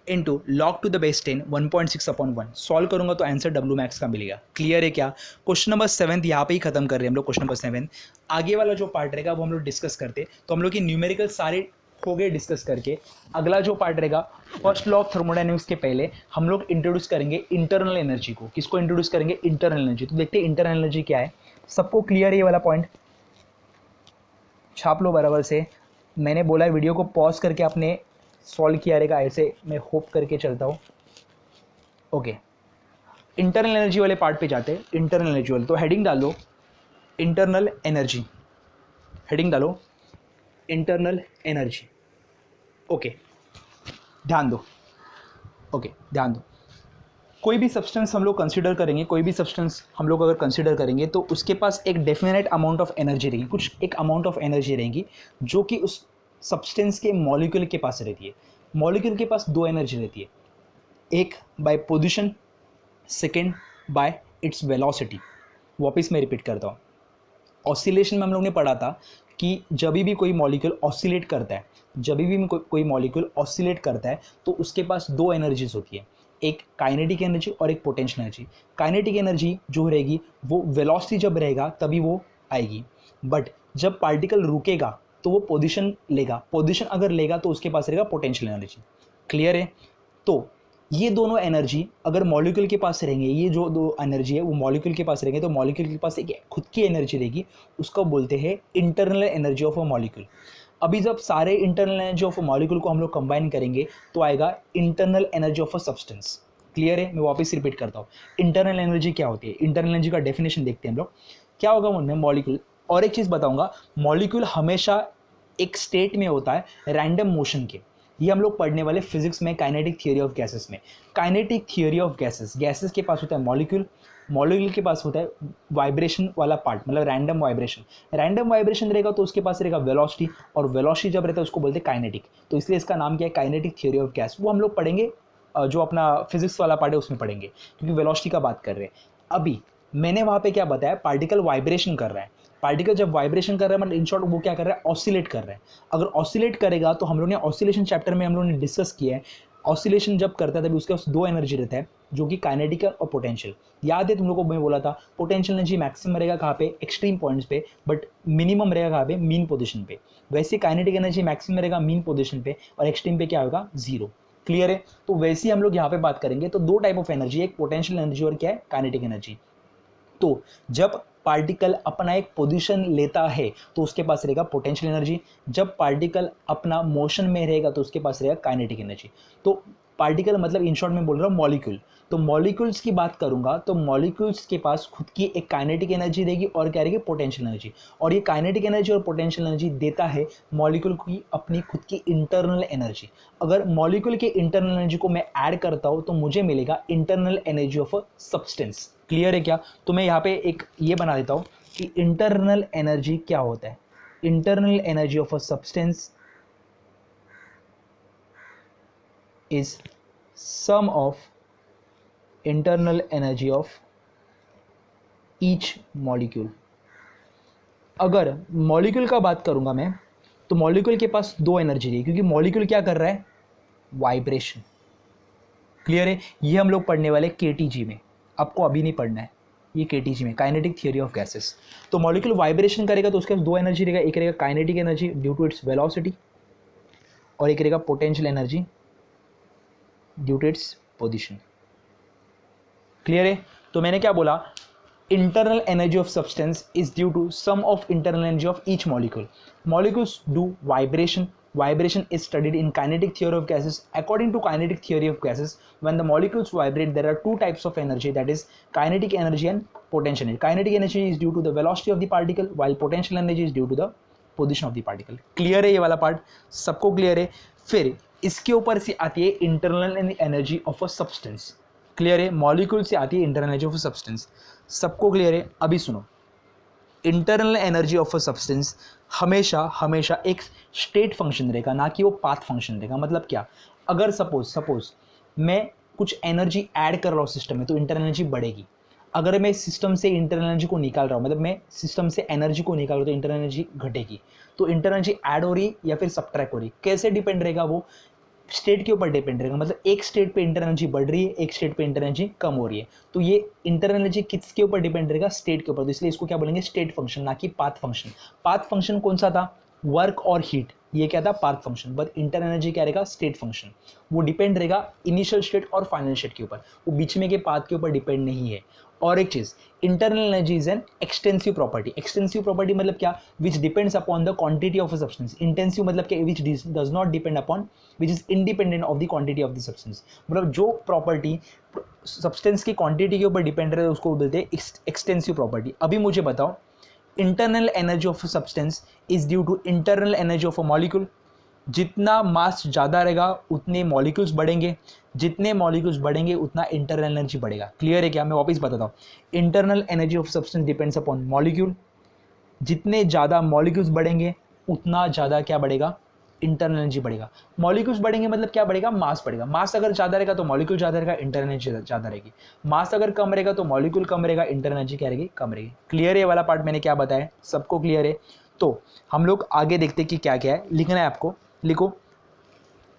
into log to the base 10 1.6/1 solve करूंगा तो आंसर डब्ल्यू मैक्स का मिलेगा। क्लियर है क्या? क्वेश्चन नंबर 7 यहाँ पे ही खत्म कर रहे हैं हम लोग। क्वेश्चन नंबर 7 आगे वाला जो पार्ट रहेगा वो हम लोग डिस्कस करते, तो हम लोग की न्यूमेरिकल सारे हो गए डिस्कस करके। अगला जो पार्ट रहेगा फर्स्ट लॉ ऑफ थर्मोडायनेमिक्स के पहले हम लोग इंट्रोड्यूस करेंगे इंटरनल एनर्जी को। किसको इंट्रोड्यूस करेंगे? Internal energy. तो देखते हैं इंटरनल एनर्जी क्या है। सबको क्लियर है ये वाला पॉइंट? छाप लो बराबर से। मैंने बोला वीडियो को पॉज करके आपने सॉल्व किया रहेगा, ऐसे मैं होप करके चलता हूँ। ओके, इंटरनल एनर्जी वाले पार्ट पे जाते हैं। इंटरनल एनर्जी वाले तो हेडिंग डाल दो इंटरनल एनर्जी, हेडिंग डालो इंटरनल एनर्जी। ओके ध्यान दो, ओके ध्यान दो। कोई भी सब्सटेंस हम लोग कंसीडर करेंगे, कोई भी सब्सटेंस हम लोग अगर कंसीडर करेंगे तो उसके पास एक डेफिनेट अमाउंट ऑफ एनर्जी रहेगी, कुछ एक अमाउंट ऑफ एनर्जी रहेगी जो कि उस सब्सटेंस के मॉलिक्यूल के पास रहती है। मॉलिक्यूल के पास दो एनर्जी रहती है, एक by position, second by its velocity. वापस मैं रिपीट करता हूँ, ऑसिलेशन में हम लोग ने पढ़ा था कि जब भी कोई मॉलिक्यूल ऑसिलेट करता है, जब भी कोई मॉलिक्यूल ऑसिलेट करता है तो उसके पास दो एनर्जीज होती है, एक काइनेटिक एनर्जी और एक पोटेंशियल एनर्जी। काइनेटिक एनर्जी जो रहेगी वो वेलोसिटी जब रहेगा तभी वो आएगी, बट जब पार्टिकल रुकेगा तो वो पोजीशन लेगा, पोजीशन अगर लेगा तो उसके पास रहेगा पोटेंशियल एनर्जी। क्लियर है? तो ये दोनों एनर्जी अगर मॉलिक्यूल के पास रहेंगे, ये जो दो एनर्जी है वो मॉलिक्यूल के पास रहेंगे, तो मॉलिक्यूल के पास एक खुद की एनर्जी रहेगी, उसको बोलते हैं internal energy of a molecule. अभी जब सारे internal energy of a molecule को हम लोग कंबाइन करेंगे तो आएगा internal energy of a substance. Clear है? मैं वापस रिपीट करता हूँ, इंटरनल एनर्जी क्या होती है। इंटरनल एनर्जी का डेफिनेशन देखते हैं हम लोग, क्या होगा उनमें मॉलिक्यूल। और एक चीज़ बताऊंगा, मॉलिक्यूल हमेशा एक स्टेट में होता है रैंडम मोशन के। ये हम लोग पढ़ने वाले फिजिक्स में काइनेटिक थियोरी ऑफ गैसेस में। Kinetic theory of gases, gases के पास होता है मॉलिक्यूल, मॉलिक्यूल के पास होता है वाइब्रेशन वाला पार्ट, मतलब रैंडम वाइब्रेशन। रैंडम वाइब्रेशन रहेगा तो उसके पास रहेगा वेलोसिटी, और वेलोसिटी जब रहता है उसको बोलते हैं काइनेटिक। तो इसलिए इसका नाम क्या है? Kinetic theory of gas. वो हम लोग पढ़ेंगे जो अपना फिजिक्स वाला पार्ट है उसमें पढ़ेंगे, क्योंकि वेलोसिटी का बात कर रहे हैं। अभी मैंने वहाँ पे क्या बताया, पार्टिकल वाइब्रेशन कर रहा है। पार्टिकल जब वाइब्रेशन कर रहा है मतलब इन शॉर्ट वो क्या कर रहा है? ऑसिलेट कर रहा है। अगर ऑसिलेट करेगा तो हम लोग ने ऑसिलेशन चैप्टर में हम लोगों ने डिस्कस किया है, ऑसिलेशन जब करता है तभी उसके पास दो एनर्जी रहता है जो कि काइनेटिक और पोटेंशियल। याद है तुम लोगों को मैं बोला था पोटेंशियल एनर्जी मैक्सिमम रहेगा कहाँ पे? एक्सट्रीम पॉइंट्स पे, बट मिनिमम रहेगा कहाँ पे? मीन पोजीशन पे। वैसे काइनेटिक एनर्जी मैक्सिमम रहेगा मीन पोजीशन पे और एक्सट्रीम पे क्या होगा? जीरो। क्लियर है? तो वैसे ही हम लोग यहाँ पे बात करेंगे, तो दो टाइप ऑफ एनर्जी, एक पोटेंशियल एनर्जी और क्या है? Kinetic energy. तो जब पार्टिकल अपना एक पोजीशन लेता है तो उसके पास रहेगा पोटेंशियल एनर्जी, जब पार्टिकल अपना मोशन में रहेगा तो उसके पास रहेगा काइनेटिक एनर्जी। तो पार्टिकल मतलब इन शॉर्ट में बोल रहा हूँ मॉलिक्यूल। तो मॉलिक्यूल्स की बात करूंगा तो मॉलिक्यूल्स के पास खुद की एक काइनेटिक एनर्जी रहेगी और क्या रहेगी, पोटेंशियल एनर्जी। और ये काइनेटिक एनर्जी और पोटेंशियल एनर्जी देता है मॉलिक्यूल की अपनी खुद की इंटरनल एनर्जी। अगर मॉलिक्यूल के इंटरनल एनर्जी को मैं ऐड करता हूँ तो मुझे मिलेगा internal energy of a substance. Clear है क्या? तो मैं यहाँ पे एक ये बना देता हूँ कि इंटरनल एनर्जी क्या होता है। Internal energy of a substance is sum of internal energy of each molecule। अगर मॉलिक्यूल का बात करूंगा मैं तो मॉलिक्यूल के पास दो एनर्जी है, क्योंकि मॉलिक्यूल क्या कर रहा है, वाइब्रेशन। क्लियर है? ये हम लोग पढ़ने वाले केटीजी में, आपको अभी नहीं पढ़ना है, ये केटीजी में काइनेटिक थियोरी ऑफ गैसेस। तो मॉलिक्यूल वाइब्रेशन करेगा तो उसके पास दो एनर्जी रहेगा, एक रहेगा kinetic energy due to its velocity और एक रहेगा potential energy due to its position. Clear है? तो मैंने क्या बोला, internal energy of substance is due to sum of internal energy of each molecule. Molecules do vibration. Vibration is studied in kinetic theory of gases. According to kinetic theory of gases, when the molecules vibrate, there are two types of energy, that is kinetic energy and potential energy. Kinetic energy is due to the velocity of the particle, while potential energy is due to the position of the particle. Clear है ये वाला part? सबको clear है? फिर इसके ऊपर से आती है internal energy of a substance. Clear है? मॉलिक्यूल से आती है internal energy of a substance. सबको क्लियर है? अभी सुनो, internal energy of a substance हमेशा हमेशा एक स्टेट फंक्शन रहेगा, ना कि वो पाथ फंक्शन रहेगा। मतलब क्या, अगर सपोज मैं कुछ एनर्जी ऐड कर रहा हूँ सिस्टम में तो इंटरनल एनर्जी बढ़ेगी। अगर मैं सिस्टम से इंटरनल एनर्जी को निकाल रहा हूँ, मतलब मैं सिस्टम से एनर्जी को निकाल रहा हूँ तो इंटरनल एनर्जी घटेगी। तो इंटरनल एनर्जी ऐड हो रही या फिर सब्ट्रैक्ट हो रही, कैसे डिपेंड रहेगा, वो स्टेट के ऊपर डिपेंड रहेगा। मतलब एक स्टेट पे इंटरनल एनर्जी बढ़ रही है, एक स्टेट पे इंटरनल एनर्जी कम हो रही है, तो ये इंटरनल एनर्जी किसके ऊपर डिपेंड रहेगा, स्टेट के ऊपर। तो इसलिए इसको क्या बोलेंगे, स्टेट फंक्शन, ना कि पाथ फंक्शन। पाथ फंक्शन कौन सा था, वर्क और हीट, ये क्या था, path function. But internal energy क्या रहेगा, स्टेट फंक्शन। वो डिपेंड रहेगा इनिशियल स्टेट और फाइनल स्टेट के ऊपर, वो बीच में के पाथ के ऊपर डिपेंड नहीं है। और एक चीज, internal energy is an extensive property. Extensive property मतलब क्या, which depends upon the quantity of a substance. Intensive मतलब क्या, which does not depend upon, which is independent of the quantity of the substance. मतलब जो property substance की quantity के ऊपर depend रहे उसको बोलते हैं एक्सटेंसिव प्रॉपर्टी। अभी मुझे बताओ, internal energy of substance is due to internal energy of a molecule. जितना मास ज़्यादा रहेगा उतने मॉलिक्यूल्स बढ़ेंगे, जितने मॉलिक्यूल्स बढ़ेंगे उतना इंटरनल एनर्जी बढ़ेगा। क्लियर है क्या? मैं वापस बताता हूँ, internal energy of substance depends upon molecule. जितने ज़्यादा मॉलिक्यूल्स बढ़ेंगे उतना ज़्यादा क्या बढ़ेगा, इंटरनल एनर्जी बढ़ेगा। मॉलिक्यूल्स बढ़ेंगे मतलब क्या बढ़ेगा, मास बढ़ेगा। मास अगर ज़्यादा रहेगा तो मॉलिक्यूल ज़्यादा रहेगा, इंटरनल एनर्जी ज़्यादा रहेगी। मास अगर कम रहेगा तो मॉलिक्यूल कम रहेगा, इंटरनल एनर्जी क्या रहेगी, कम रहेगी। क्लियर है वाला पार्ट मैंने क्या बताया, सबको क्लियर है? तो हम लोग आगे देखते हैं कि क्या क्या है लिखना है आपको। लिखो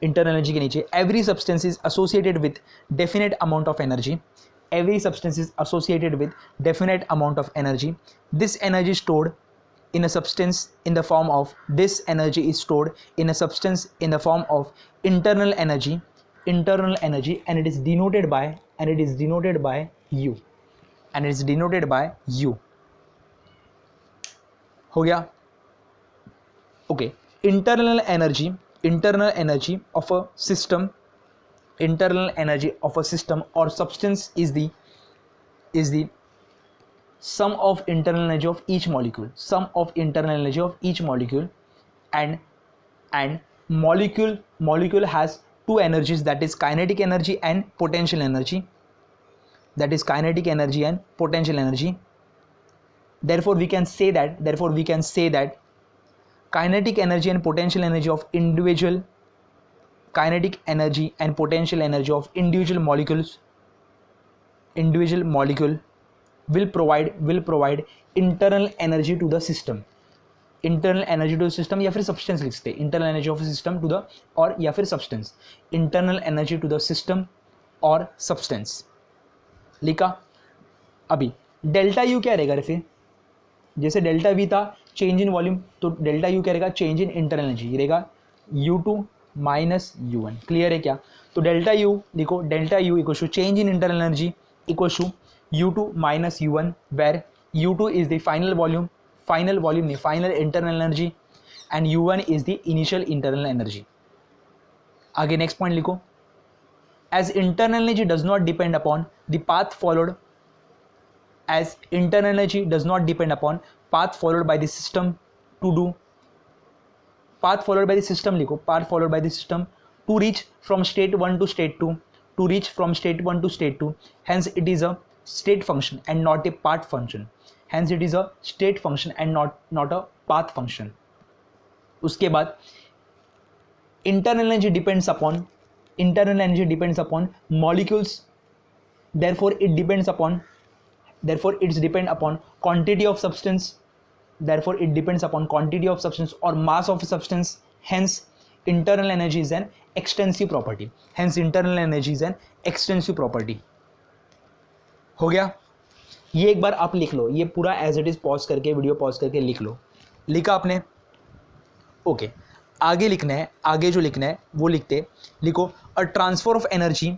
इंटरनल एनर्जी के नीचे, every substance is associated with definite amount of energy. Every substance is associated with definite amount of energy. This energy stored in a substance in the form of, this energy is stored in a substance in the form of internal energy, and it is denoted by, u, and it is denoted by u। हो गया? Okay, internal energy, internal energy of a system, internal energy of a system or substance is the sum of internal energy of each molecule, sum of internal energy of each molecule, and molecule has two energies, that is kinetic energy and potential energy, that is kinetic energy and potential energy. Therefore we can say that kinetic energy and potential energy of individual, kinetic energy and potential energy of individual molecule will provide internal energy to the system, internal energy to system, या फिर substance लिखते हैं internal energy of system to the, और या फिर substance, internal energy to the system और substance लिखा। अभी डेल्टा यू क्या रहेगा फिर, जैसे डेल्टा वी था चेंज इन वॉल्यूम, तो डेल्टा यू क्या रहेगा, चेंज इन इंटरनल एनर्जी रहेगा U2 माइनस U1। क्लियर है क्या? तो डेल्टा यू लिखो, delta U equal to change in internal energy equal to U2 minus U1, where U2 is the final volume नहीं, final internal energy, and U1 is the initial internal energy. आगे next point लिखो, as internal energy does not depend upon the path followed, as internal energy does not depend upon path followed by the system to do, path followed by the system लिखो, path followed by the system to reach from state 1 to state 2, to reach from state 1 to state 2, hence it is a state function and not a path function, hence it is a state function and not a path function. उसके बाद internal energy depends upon molecules, therefore it depends upon, therefore it's depend upon quantity of substance, therefore it depends upon quantity of substance or mass of substance, hence internal energy is an extensive property, hence internal energy is an extensive property. हो गया, ये एक बार आप लिख लो, ये पूरा as it is pause करके, video pause करके लिख लो. लिखा आपने? ओके. आगे लिखना है, आगे जो लिखना है वो लिखो a transfer of energy,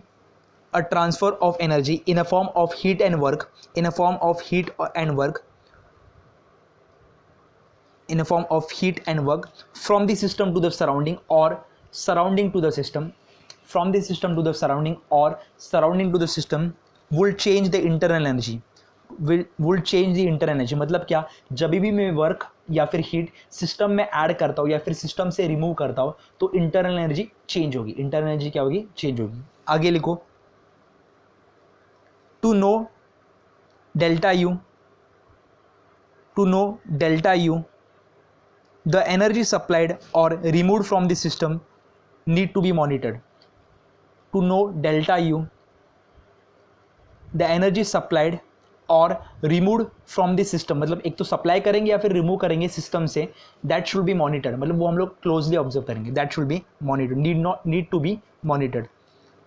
a transfer of energy in a form of heat and work, in a form of heat and work, in a form of heat and work from the system to the surrounding or surrounding to the system, from the system to the surrounding or surrounding to the system will change the internal energy, will change the internal energy. मतलब क्या, जब भी मैं work या फिर heat system में add करता हूँ या फिर सिस्टम से रिमूव करता हूँ तो इंटरनल एनर्जी चेंज होगी, इंटरनल एनर्जी क्या होगी, चेंज होगी. आगे लिखो to know delta u, to know delta u, the energy supplied or removed from the system need to be monitored. To know delta u, the energy supplied और remove from the system, मतलब एक तो supply करेंगे या फिर remove करेंगे system से, that should be monitored, मतलब वो हम लोग क्लोजली ऑब्जर्व करेंगे, that should be monitored, need to be monitored.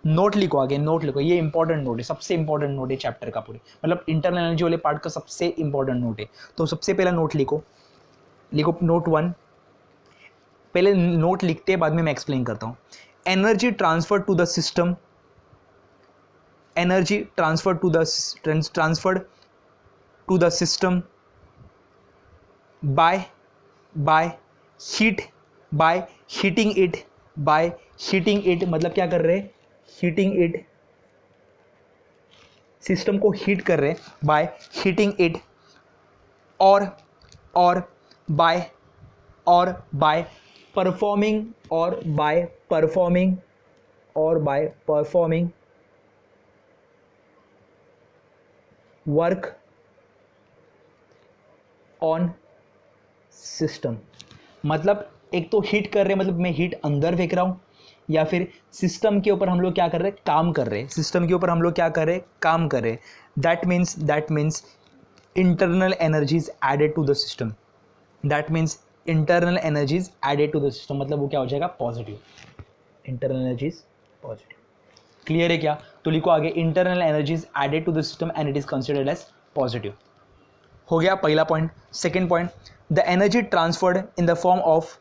Note लिखो, आगे नोट लिखो, ये इंपॉर्टेंट नोट है, सबसे इंपॉर्टेंट नोट है चैप्टर का पूरे, मतलब इंटरनल एनर्जी वाले पार्ट का सबसे इंपॉर्टेंट नोट है. तो सबसे पहला नोट लिखो नोट 1. पहले नोट लिखते बाद में मैं एक्सप्लेन करता हूँ. Energy transfer to the system, energy transfer to the system by heating it, मतलब क्या कर रहे हैं, हीटिंग इट, सिस्टम को हीट कर रहे हैं बाय हीटिंग इट, और by performing work on system. मतलब एक तो हीट कर रहे हैं, मतलब मैं हीट अंदर फेंक रहा हूं, या फिर सिस्टम के ऊपर हम लोग क्या कर रहे हैं, काम कर रहे हैं, सिस्टम के ऊपर हम लोग क्या कर रहे हैं, काम कर रहे हैं. That means internal energy is added to the system, that means internal energy is added to the system, मतलब वो क्या हो जाएगा, positive, internal energy is positive. Clear है क्या? तो लिखो आगे, internal energy is added to the system and it is considered as positive. हो गया पहला point. Second point, the energy transferred in the form of,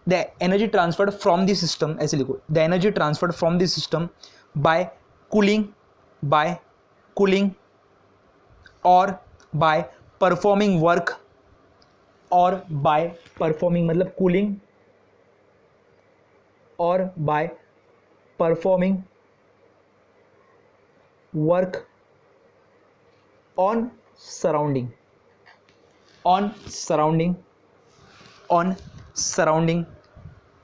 the energy transferred from the system, ऐसे लिखो, the energy transferred from the system bye cooling और by performing work, और by performing, मतलब cooling और by performing work on surrounding,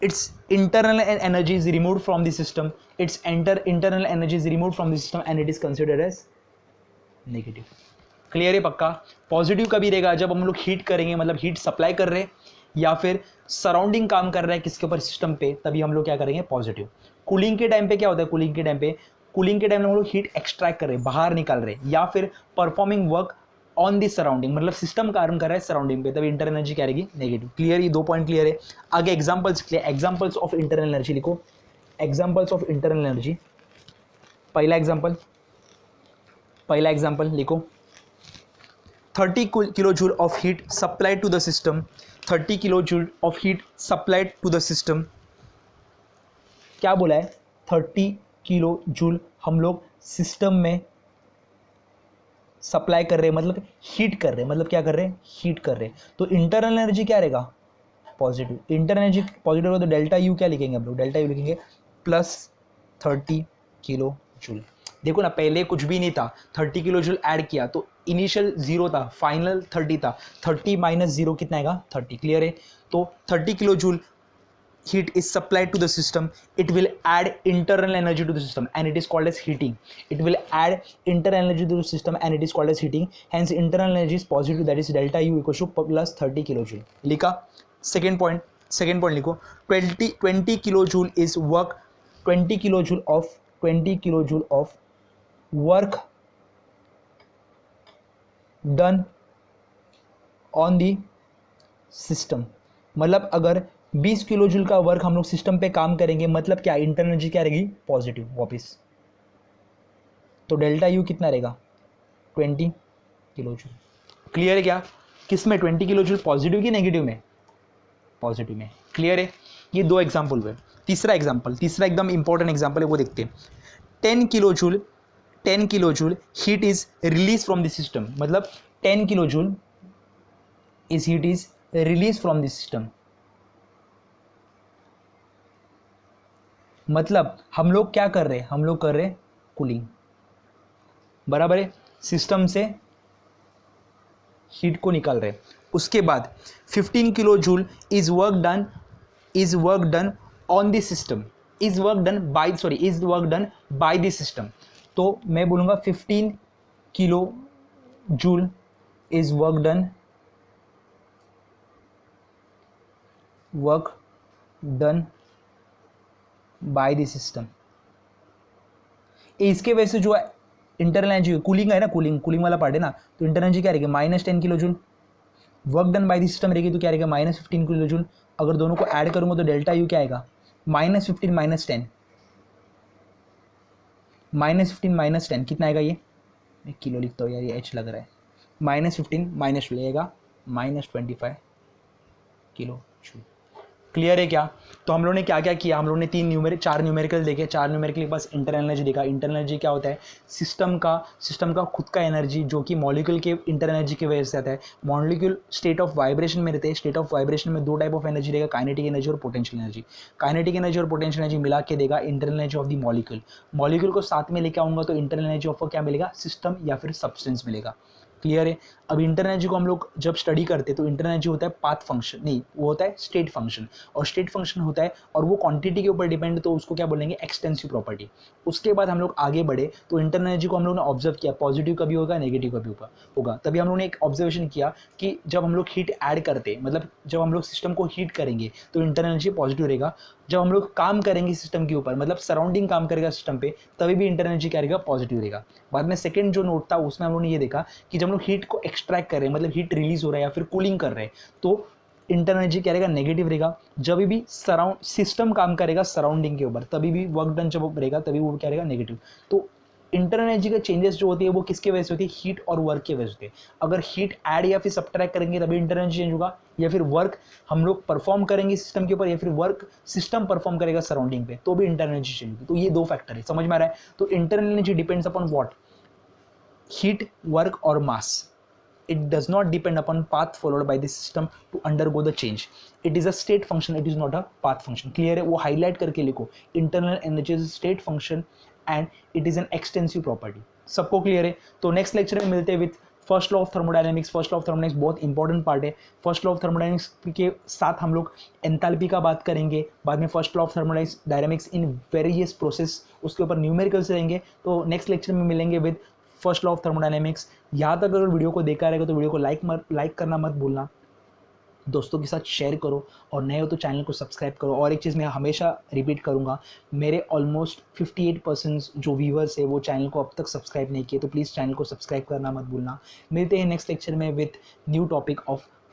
its internal energy is removed from the system, its internal energy is removed from the system and it is considered as negative. Clear है पक्का? Positive कभी रहेगा जब हम लोग heat करेंगे, मतलब हीट सप्लाई कर रहे हैं या फिर सराउंडिंग काम कर रहा है किसके ऊपर, सिस्टम पे, तभी हम लोग क्या करेंगे, पॉजिटिव. कूलिंग के टाइम पे क्या होता है, कूलिंग के टाइम में हम लोग हीट एक्सट्रैक्ट कर रहे हैं, बाहर निकाल रहे हैं, या फिर performing work on the surrounding, मतलब सिस्टम काम कर रहा है सराउंडिंग पे, तभी इंटरनल एनर्जी क्या रहेगी, नेगेटिव. क्लियर? ये 2 पॉइंट क्लियर है. आगे examples clear, examples of internal energy लिखो, एग्जांपल्स ऑफ इंटरनल एनर्जी. पहला एग्जांपल लिखो, 30 kilojoule of heat supplied to the system, 30 kilojoule of heat supplied to the system. क्या बोला है, 30 किलो हम लोग सिस्टम में सप्लाई कर रहे हैं, मतलब हीट कर रहे हैं, मतलब क्या कर रहे हैं, हीट कर रहे हैं. तो इंटरनल एनर्जी क्या रहेगा, पॉजिटिव. इंटरनल एनर्जी पॉजिटिव हो तो डेल्टा यू क्या लिखेंगे हम लोग, डेल्टा यू लिखेंगे प्लस 30 किलो जूल। देखो ना, पहले कुछ भी नहीं था, 30 किलो जूल ऐड किया तो इनिशियल 0 था, फाइनल 30 था, 30 माइनस 0 कितना आएगा 30। क्लियर है? तो 30 kilo joule heat is supplied to the system, it will add internal energy to the system and it is called as heating. It will add internal energy to the system and it is called as heating. Hence internal energy is positive, that is delta U equals to plus 30 kilojoule. लिखा? second point लिखो, 20 kilojoule is work, 20 kilojoule of work done on the system. मतलब अगर 20 kilo joule का work हम लोग system पे काम करेंगे, मतलब क्या, इंटरनल एनर्जी क्या रहेगी पॉजिटिव वापस। तो डेल्टा यू कितना रहेगा 20 किलो जूल। क्लियर है क्या? किस में 20 किलो जूल, पॉजिटिव की नेगेटिव में? पॉजिटिव में। क्लियर है? ये दो एग्जाम्पल हुए। तीसरा एकदम इंपॉर्टेंट एग्जाम्पल है, वो देखते हैं। 10 kilo joule, 10 kilo joule heat is release from the system. मतलब 10 kilo joule is heat is release from the system. मतलब हम लोग क्या कर रहे हैं, हम लोग कर रहे हैं कूलिंग। बराबर है? सिस्टम से हीट को निकाल रहे हैं। उसके बाद 15 kilo joule is work done on the system, is work done by the system. तो मैं बोलूंगा 15 kilo joule is work done by the system. इसके वजह से जो इंटरनल एनर्जी कूलिंग है ना, कूलिंग वाला पार्ट है ना, तो इंटरनल एनर्जी क्या रहेगी -10 kilo joule. Work done by the system रहेगी तो क्या रहेगा -15 किलो जूल। अगर दोनों को ऐड करूंगा तो डेल्टा यू क्या आएगा -15 -10, -15 कितना आएगा, ये मैं किलो लिखता हूँ यार, ये एच लग रहा है। -15 माइनस लेगा -25 किलो जूल। क्लियर है क्या? तो हम लोगों ने क्या क्या किया, हम लोगों ने चार न्यूमेरिकल देखे। चार न्यूमेरिकल के पास इंटरनल एनर्जी देखा। इंटरनल एनर्जी क्या होता है, सिस्टम का खुद का एनर्जी जो कि मॉलिक्यूल के इंटरनल एनर्जी की वजह से आता है। मॉलिक्यूल स्टेट ऑफ वाइब्रेशन में रहते हैं। स्टेट ऑफ वाइब्रेशन में दो टाइप ऑफ एनर्जी रहेगा, काइनेटिक एनर्जी और पोटेंशियल एनर्जी। काइनेटिक एनर्जी और पोटेंशियल एनर्जी मिला के देगा internal energy of the molecule को साथ में लेके आऊंगा तो इंटरनल एनर्जी ऑफ क्या मिलेगा, सिस्टम या फिर सब्सटेंस मिलेगा। क्लियर है? अब इंटरनल एनर्जी को हम लोग जब स्टडी करते हैं तो इंटरनल एनर्जी होता है पाथ फंक्शन, नहीं वो होता है स्टेट फंक्शन। और स्टेट फंक्शन होता है और वो क्वांटिटी के ऊपर डिपेंड, तो उसको क्या बोलेंगे, एक्सटेंसिव प्रॉपर्टी। उसके बाद हम लोग आगे बढ़े तो इंटरनल एनर्जी को हम लोग ने ऑब्जर्व किया, पॉजिटिव कभी होगा नेगेटिव कभी होगा। तभी हम लोग ने एक ऑब्जर्वेशन किया कि जब हम लोग हीट ऐड करते, मतलब जब हम लोग सिस्टम को हीट करेंगे तो इंटरनल एनर्जी पॉजिटिव रहेगा। जब हम लोग काम करेंगे सिस्टम के ऊपर, मतलब सराउंडिंग काम करेगा सिस्टम पे, तभी भी इंटरनल एनर्जी क्या रहेगा, पॉजिटिव रहेगा। बाद में सेकंड जो नोट था उसमें हम लोग ने ये देखा कि जब हम लोग हीट को एक्सट्रैक्ट कर रहे हैं, मतलब हीट रिलीज हो रहा है या फिर कूलिंग कर रहे हैं, तो इंटरनल एनर्जी क्या रहेगा, नेगेटिव रहेगा। जब भी सिस्टम काम करेगा सराउंडिंग के ऊपर, तभी भी वर्क डन जब रहेगा तभी वो क्या रहेगा, नेगेटिव। तो इंटरनल एनर्जी का चेंजेस जो होती है वो किसके वजह से होती है, हीट और वर्क के वजह से होती है। अगर हीट ऐड या फिर सब्ट्रैक्ट करेंगे तभी इंटरनल एनर्जी चेंज होगा, या फिर वर्क हम लोग परफॉर्म करेंगे सिस्टम के ऊपर, या फिर वर्क सिस्टम परफॉर्म करेगा सराउंडिंग पे, तो भी इंटरनल एनर्जी चेंज होगी। तो ये दो फैक्टर है, समझ में आ रहा है? तो internal energy depends upon what, heat, work or mass. It does not depend upon path followed by the system to undergo the change. It is a state function, it is not a path function. Clear है? वो highlight करके लिखो, internal energy is a state function and it is an extensive property. सबको clear है? तो next lecture में मिलते हैं with first law of thermodynamics. First law of thermodynamics बहुत इंपॉर्टेंट पार्ट है। फर्स्ट लॉ ऑफ थर्मोडायनेमिक्स के साथ हम लोग एंथैल्पी का बात करेंगे। बाद में first law of thermodynamics in various process, उसके ऊपर न्यूमेरिकल्स रहेंगे। तो नेक्स्ट लेक्चर में मिलेंगे with first law of thermodynamics. यहाँ तक अगर वीडियो को देखा रहेगा तो वीडियो को लाइक करना मत भूलना, दोस्तों के साथ शेयर करो, और नए हो तो चैनल को सब्सक्राइब करो। और एक चीज़ मैं हमेशा रिपीट करूँगा, मेरे ऑलमोस्ट 58% जो व्यूवर्स है वो चैनल को अब तक सब्सक्राइब नहीं किए, तो प्लीज़ चैनल को सब्सक्राइब करना मत भूलना। मिलते हैं नेक्स्ट लेक्चर में विथ न्यू टॉपिक ऑफ